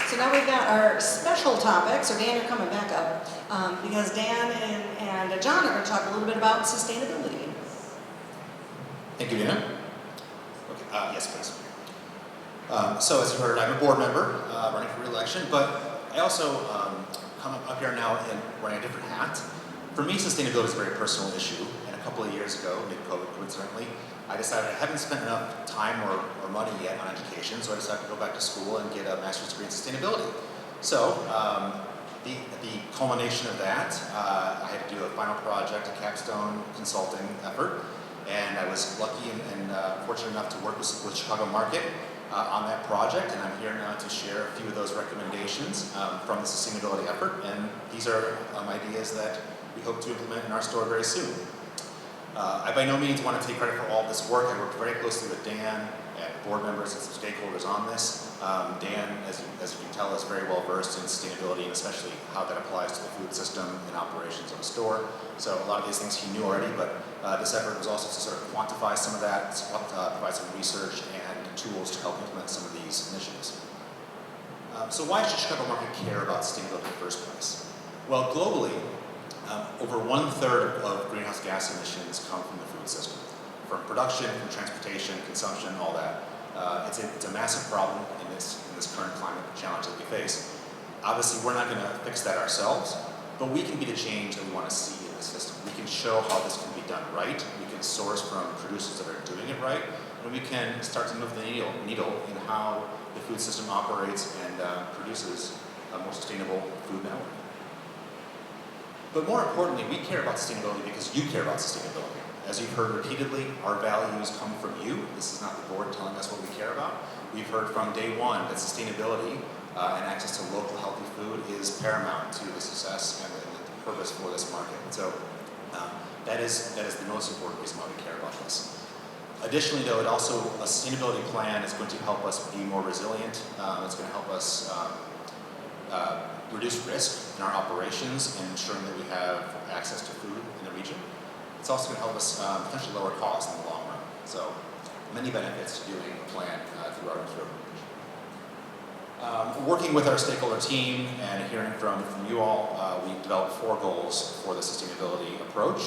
So now we've got our special topic. So Dan, you're coming back up because Dan and John are going to talk a little bit about sustainability. Thank you, Dana. Okay, yes, please. So as you heard, I'm a board member running for re-election, but I also come up here now and wearing a different hat. For me, sustainability is a very personal issue, and a couple of years ago, mid-COVID coincidentally, I decided I haven't spent enough time or money yet on education, so I decided to go back to school and get a master's degree in sustainability. So the culmination of that, I had to do a final project, a capstone consulting effort, and I was lucky and fortunate enough to work with Chicago Market on that project, and I'm here now to share a few of those recommendations from the sustainability effort, and these are ideas that we hope to implement in our store very soon. I by no means want to take credit for all this work. I worked very closely with Dan and board members and some stakeholders on this. Dan, as you can tell, is very well versed in sustainability and especially how that applies to the food system and operations of a store. So a lot of these things he knew already, but this effort was also to sort of quantify some of that, provide some research and tools to help implement some of these initiatives. So why should Chicago Market care about sustainability in the first place? Well, globally, over 1/3 of greenhouse gas emissions come from the food system, from production, from transportation, consumption, all that. It's a massive problem in this current climate challenge that we face. Obviously, we're not going to fix that ourselves, but we can be the change that we want to see in the system. We can show how this can be done right. We can source from producers that are doing it right, and we can start to move the needle in how the food system operates and produces a more sustainable food network. But more importantly, we care about sustainability because you care about sustainability. As you've heard repeatedly, our values come from you. This is not the board telling us what we care about. We've heard from day one that sustainability and access to local healthy food is paramount to the success and the purpose for this market. So that is the most important reason why we care about this. Additionally, though, a sustainability plan is going to help us be more resilient. It's going to help us reduce risk in our operations and ensuring that we have access to food in the region. It's also going to help us potentially lower costs in the long run. So many benefits to doing a plan through our organization. Working with our stakeholder team and hearing from you all, we developed 4 goals for the sustainability approach.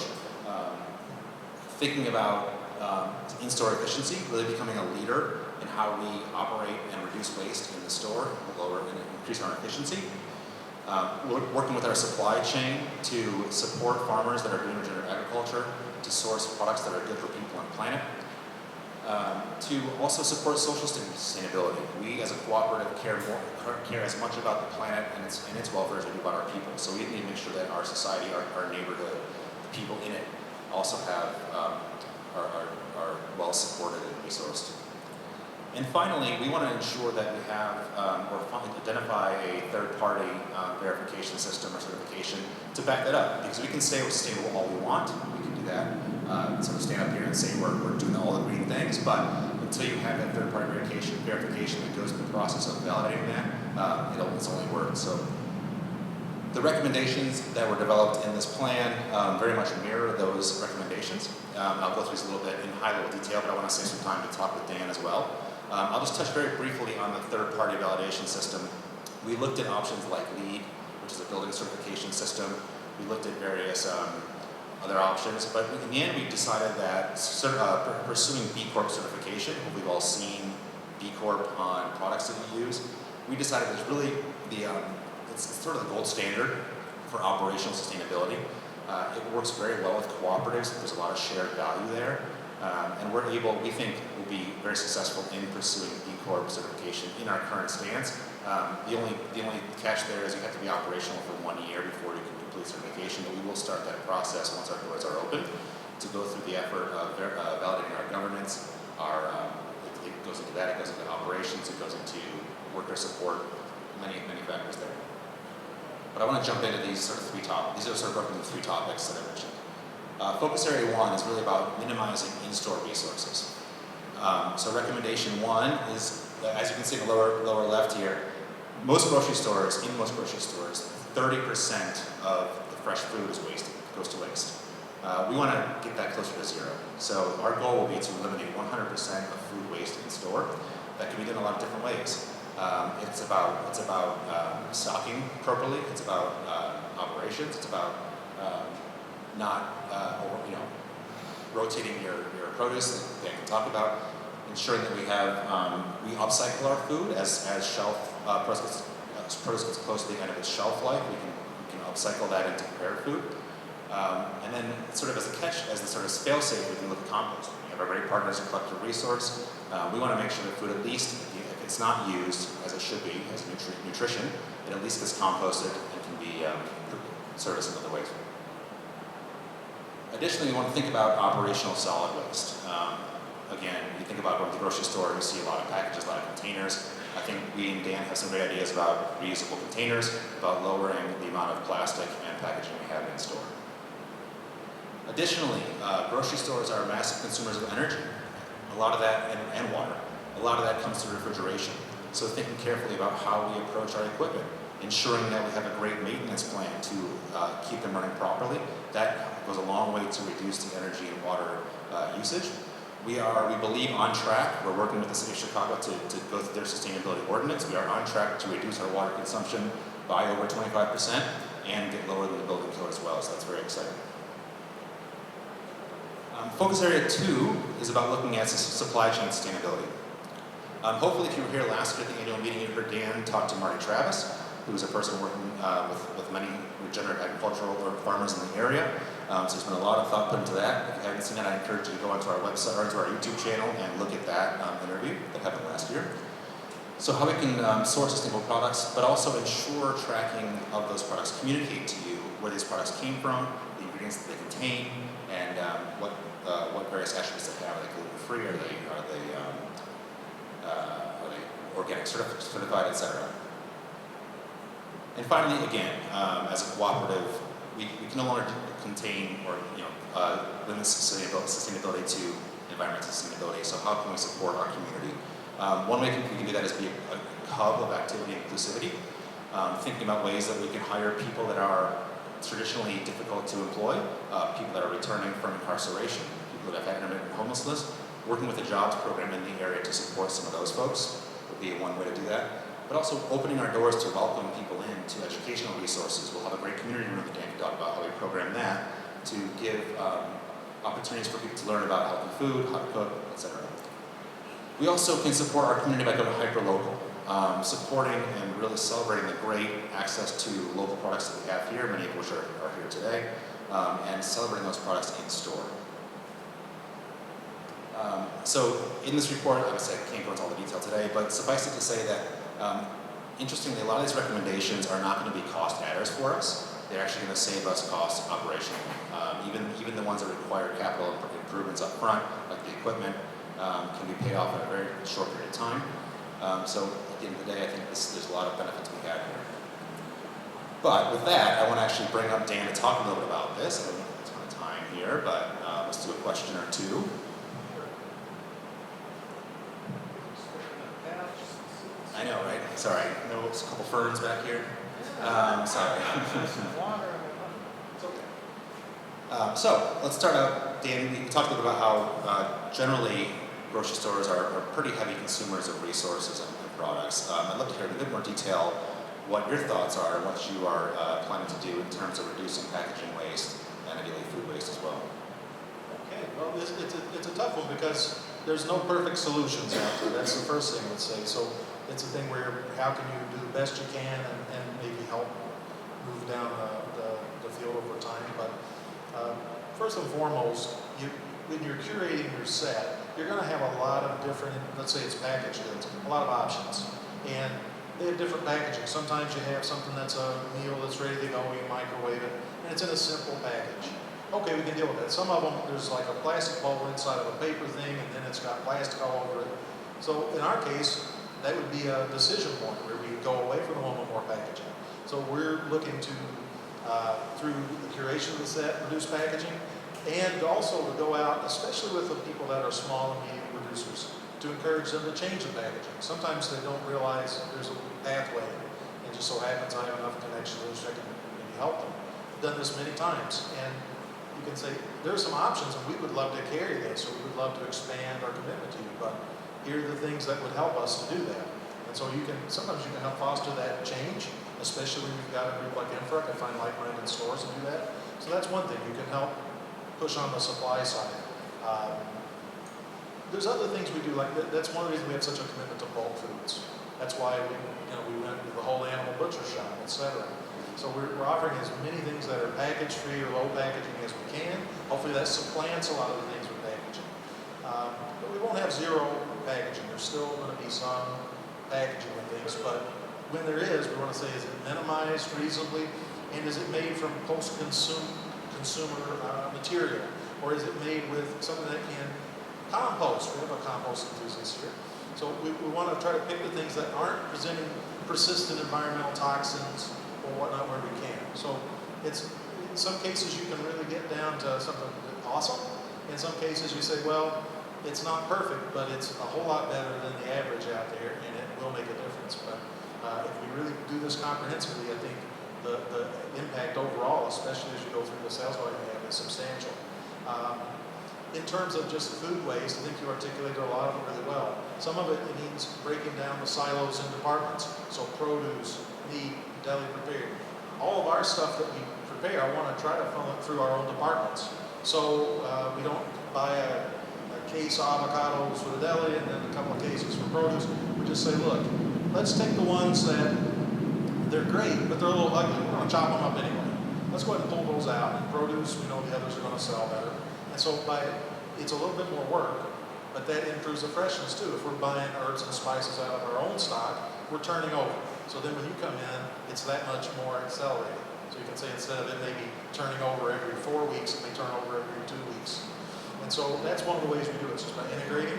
Thinking about in-store efficiency, really becoming a leader in how we operate and reduce waste in the store, lower and increase our efficiency. Working with our supply chain to support farmers that are doing regenerative agriculture, to source products that are good for people and planet. To also support social sustainability. We as a cooperative care as much about the planet and its welfare as we do about our people. So we need to make sure that our society, our neighborhood, the people in it also are well supported and resourced. And finally, we want to ensure that we have or identify a third-party verification system or certification to back that up. Because we can say we're sustainable all we want. We can do that. Sort of stand up here and say we're doing all the green things. But until you have that third-party verification that goes through the process of validating that, it's only words. So the recommendations that were developed in this plan very much mirror those recommendations. I'll go through these a little bit in high-level detail, but I want to save some time to talk with Dan as well. I'll just touch very briefly on the third-party validation system. We looked at options like LEED, which is a building certification system. We looked at various other options, but in the end we decided that pursuing B Corp certification, we've all seen B Corp on products that we use, we decided it's really it's sort of the gold standard for operational sustainability. It works very well with cooperatives. There's a lot of shared value there. And we think we'll be very successful in pursuing B Corp certification in our current stance. The only catch there is you have to be operational for 1 year before you can complete certification, but we will start that process once our doors are open to go through the effort of validating our governance. It goes into that, it goes into operations, it goes into worker support, many factors there. But I want to jump into these sort of 3 topics. These are sort of broken into 3 topics that I mentioned. Focus area 1 is really about minimizing in-store resources. So recommendation 1 is, as you can see in the lower left here, in most grocery stores, 30% of the fresh food is wasted, goes to waste. We want to get that closer to 0. So our goal will be to eliminate 100% of food waste in store. That can be done a lot of different ways. It's about stocking properly. It's about operations. It's about not rotating your produce that Dan can talk about, ensuring that we upcycle our food as produce gets close to the end of its shelf life. We can upcycle that into prepared food. And then sort of as a catch, as the sort of fail-safe, we can look at compost. We have our great partners in Collective Resource. We want to make sure that food, at least if it's not used as it should be, as nutrition, it at least gets composted and can be serviced in other ways. Additionally, we want to think about operational solid waste. Again, you think about going to the grocery store, we see a lot of packages, a lot of containers. I think we and Dan have some great ideas about reusable containers, about lowering the amount of plastic and packaging we have in store. Additionally, grocery stores are massive consumers of energy. A lot of that, and water. A lot of that comes through refrigeration. So thinking carefully about how we approach our equipment, ensuring that we have a great maintenance plan to keep them running properly. That goes a long way to reduce the energy and water usage. We believe, on track. We're working with the City of Chicago to go through their sustainability ordinance. We are on track to reduce our water consumption by over 25% and get lower than the building code as well, so that's very exciting. Focus area 2 is about looking at supply chain sustainability. Hopefully, if you were here last year at the annual meeting, you heard Dan talk to Marty Travis, who is a person working with many regenerative agricultural farmers in the area. So there's been a lot of thought put into that. If you haven't seen it, I encourage you to go onto our website or to our YouTube channel and look at that interview that happened last year. So how we can source sustainable products, but also ensure tracking of those products, communicate to you where these products came from, the ingredients that they contain, and what various attributes they have. Are they gluten-free? Are they organic certified, etc. And finally, again, as a cooperative, we can no longer contain or limit sustainability to environmental sustainability. So how can we support our community? One way we can do that is be a hub of activity and inclusivity. Thinking about ways that we can hire people that are traditionally difficult to employ, people that are returning from incarceration, people that have had intermittent homelessness. Working with a jobs program in the area to support some of those folks would be one way to do that. But also opening our doors to welcome people into educational resources. We'll have a great community room that Dan can talk about how we program that to give opportunities for people to learn about healthy food, how to cook, etc. We also can support our community by going hyperlocal, supporting and really celebrating the great access to local products that we have here, many of which are here today, and celebrating those products in store. So in this report, obviously I can't go into all the detail today, but suffice it to say that interestingly, a lot of these recommendations are not going to be cost adders for us. They're actually going to save us costs operationally. Even the ones that require capital improvements up front, like the equipment, can be paid off in a very short period of time. So at the end of the day, I think there's a lot of benefits we have here. But with that, I want to actually bring up Dan to talk a little bit about this. I don't have a ton of time here, but let's do a question or two. I know, right? Sorry. No, there's a couple ferns back here. Sorry. So let's start out, Dan. We talked a little bit about how generally grocery stores are pretty heavy consumers of resources and products. I'd love to hear in a bit more detail what your thoughts are and what you are planning to do in terms of reducing packaging waste and ideally food waste as well. Okay, well, it's a tough one because there's no perfect solutions out there. That's the first thing I would say. So it's a thing where how can you do the best you can and maybe help move down the field over time. But first and foremost, when you're curating your set, you're going to have a lot of different, let's say it's packaged goods, a lot of options. And they have different packaging. Sometimes you have something that's a meal that's ready to go, you microwave it, and it's in a simple package. Okay, we can deal with that. Some of them, there's like a plastic bowl inside of a paper thing, and then it's got plastic all over it. So in our case, that would be a decision point where we go away from the one with more packaging. So we're looking to, through the curation of the set, reduce packaging, and also to go out, especially with the people that are small and medium producers, to encourage them to change the packaging. Sometimes they don't realize there's a pathway, and just so happens I have enough connections that I can maybe help them. I've done this many times, and you can say, there's some options, and we would love to carry this, or we would love to expand our commitment to you, but here are the things that would help us to do that. And And so sometimes you can help foster that change, especially when you've got a group like Infrac. I find like-minded stores to do that. So that's one thing, you can help push on the supply side. There's other things we do, like that's one of the reasons we have such a commitment to bulk foods. That's why we went to the whole animal butcher shop, etc. So we're offering as many things that are package-free or low packaging as we can. Hopefully that supplants a lot of the things with packaging. But we won't have zero packaging. There's still going to be some packaging with things, but when there is, we want to say, is it minimized reasonably, and is it made from post-consumer material, or is it made with something that can compost? We have a compost enthusiast here. So we want to try to pick the things that aren't presenting persistent environmental toxins or whatnot where we can. So it's, in some cases you can really get down to something awesome. In some cases you say, well, it's not perfect, but it's a whole lot better than the average out there, and it will make a difference. But if we really do this comprehensively, I think the impact overall, especially as you go through the sales volume we have, is substantial. In terms of just food waste, I think you articulated a lot of it really well. Some of it means breaking down the silos in departments. So produce, meat, deli prepared. All of our stuff that we prepare, I want to try to funnel it through our own departments. So we don't buy a case of avocados for the deli and then a couple of cases for produce. We just say, look, let's take the ones that they're great, but they're a little ugly. We're going to chop them up anyway. Let's go ahead and pull those out. And produce, we know the others are going to sell better. And so it's a little bit more work, but that improves the freshness too. If we're buying herbs and spices out of our own stock, we're turning over. So then when you come in, it's that much more accelerated. So you can say instead of it maybe turning over every 4 weeks, it may turn over every 2 weeks. And so that's one of the ways we do it, just by integrating.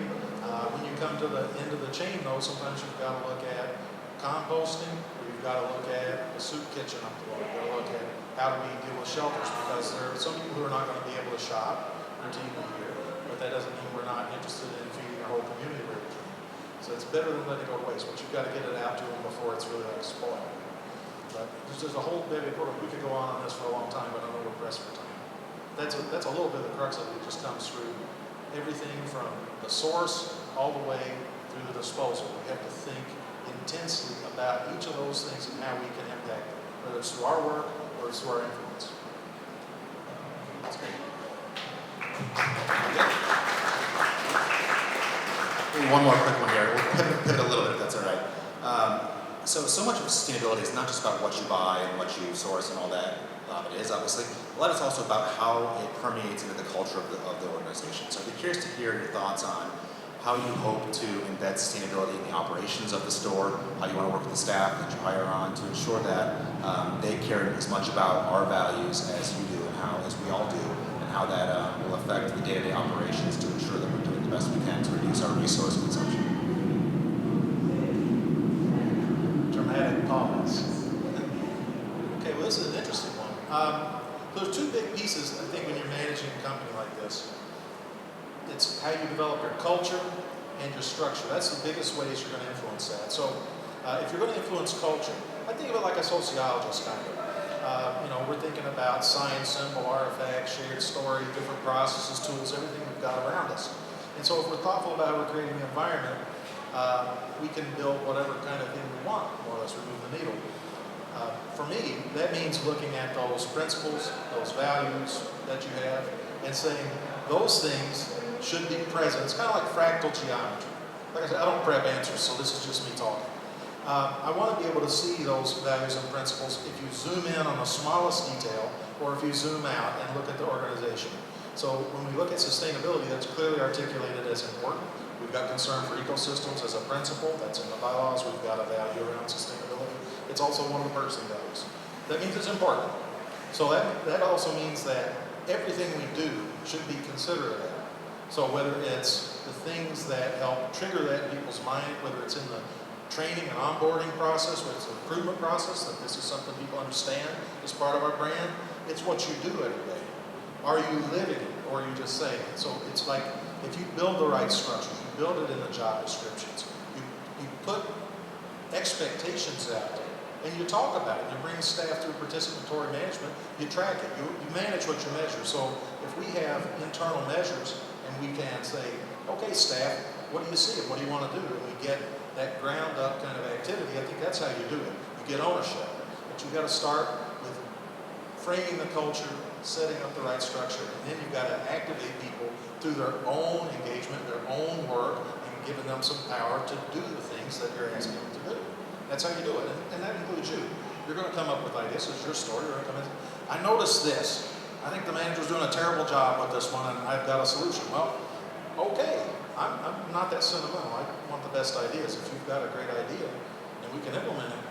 When you come to the end of the chain though, sometimes you've got to look at composting, or you've got to look at the soup kitchen up the road. You've got to look at how do we deal with shelters, because there are some people who are not going to be able to shop routinely here, but that doesn't mean we're not interested in feeding our whole community routinely. So it's better than letting it go to waste, but you've got to get it out to them before it's really like spoiled. But there's a whole baby program. We could go on this for a long time, but I know we're pressed for time. That's a little bit of the crux of it. It just comes through everything from the source all the way through the disposal. We have to think intensely about each of those things and how we can impact them, whether it's through our work or it's through our influence. That's great. One more quick one here. We'll pivot a little bit if that's all right. So much of sustainability is not just about what you buy and what you source and all that. It is obviously. A lot is also about how it permeates into the culture of the organization. So I'd be curious to hear your thoughts on how you hope to embed sustainability in the operations of the store, how you want to work with the staff that you hire on to ensure that they care as much about our values as you do and as we all do, and how that will affect the day-to-day operations to ensure that we're doing the best we can to reduce our resource consumption. Dramatic pause. Okay, well this is an interesting one. There's two big pieces, I think, when you're managing a company like this. It's how you develop your culture and your structure. That's the biggest ways you're going to influence that. So if you're going to influence culture, I think of it like a sociologist kind of. We're thinking about science, symbol, artifact, shared story, different processes, tools, everything we've got around us. And so if we're thoughtful about how we're creating the environment, we can build whatever kind of thing we want, more or less remove the needle. For me, that means looking at those principles, those values that you have, and saying those things should be present. It's kind of like fractal geometry. Like I said, I don't prep answers, so this is just me talking. I want to be able to see those values and principles if you zoom in on the smallest detail, or if you zoom out and look at the organization. So when we look at sustainability, that's clearly articulated as important. We've got concern for ecosystems as a principle. That's in the bylaws. We've got a value around sustainability. It's also one of the purchasing values. That means it's important. So that also means that everything we do should be considerate of that. So whether it's the things that help trigger that in people's mind, whether it's in the training and onboarding process, whether it's the improvement process, that this is something people understand as part of our brand, it's what you do every day. Are you living it, or are you just saying it? So it's like, if you build the right structures, you build it in the job descriptions, you put expectations out there, and you talk about it. You bring staff through participatory management, you track it, you manage what you measure. So if we have internal measures and we can say, okay staff, what do you see? What do you want to do? And we get that ground up kind of activity, I think that's how you do it. You get ownership, but you got to start with framing the culture, setting up the right structure, and then you've got to activate people through their own engagement, their own work, and giving them some power to do the things that you're asking them to do. That's how you do it, and that includes you. You're going to come up with ideas. It's your story. You're going to come in. I noticed this. I think the manager's doing a terrible job with this one, and I've got a solution. Well, okay. I'm not that sentimental. I want the best ideas. If you've got a great idea and we can implement it,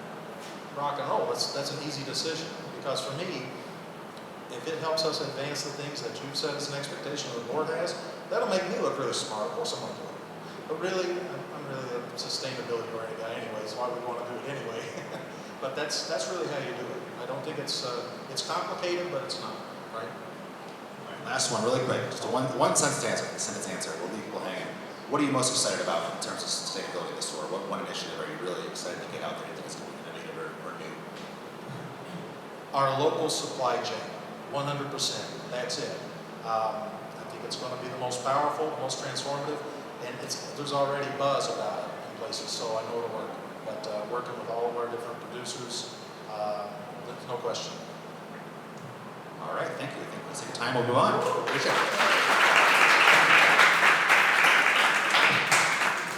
rock and roll. That's an easy decision. Because for me, if it helps us advance the things that you've set as an expectation the board has, that'll make me look really smart or someone doing it. But really, I'm really a sustainability oriented guy anyway, so why we want to do it anyway. But that's really how you do it. I don't think it's complicated, but it's not, right? All right, last one, really quick. Just a one sentence answer. We'll leave people hanging. What are you most excited about in terms of sustainability in the store? What one initiative are you really excited to get out there? You think it's going to be innovative or new? Our local supply chain, 100%. That's it. I think it's going to be the most powerful, most transformative, and there's already buzz about it in places, so I know it'll work. But working with all of our different producers, there's no question. All right, thank you. I think for the sake of time, we'll move on. Appreciate it.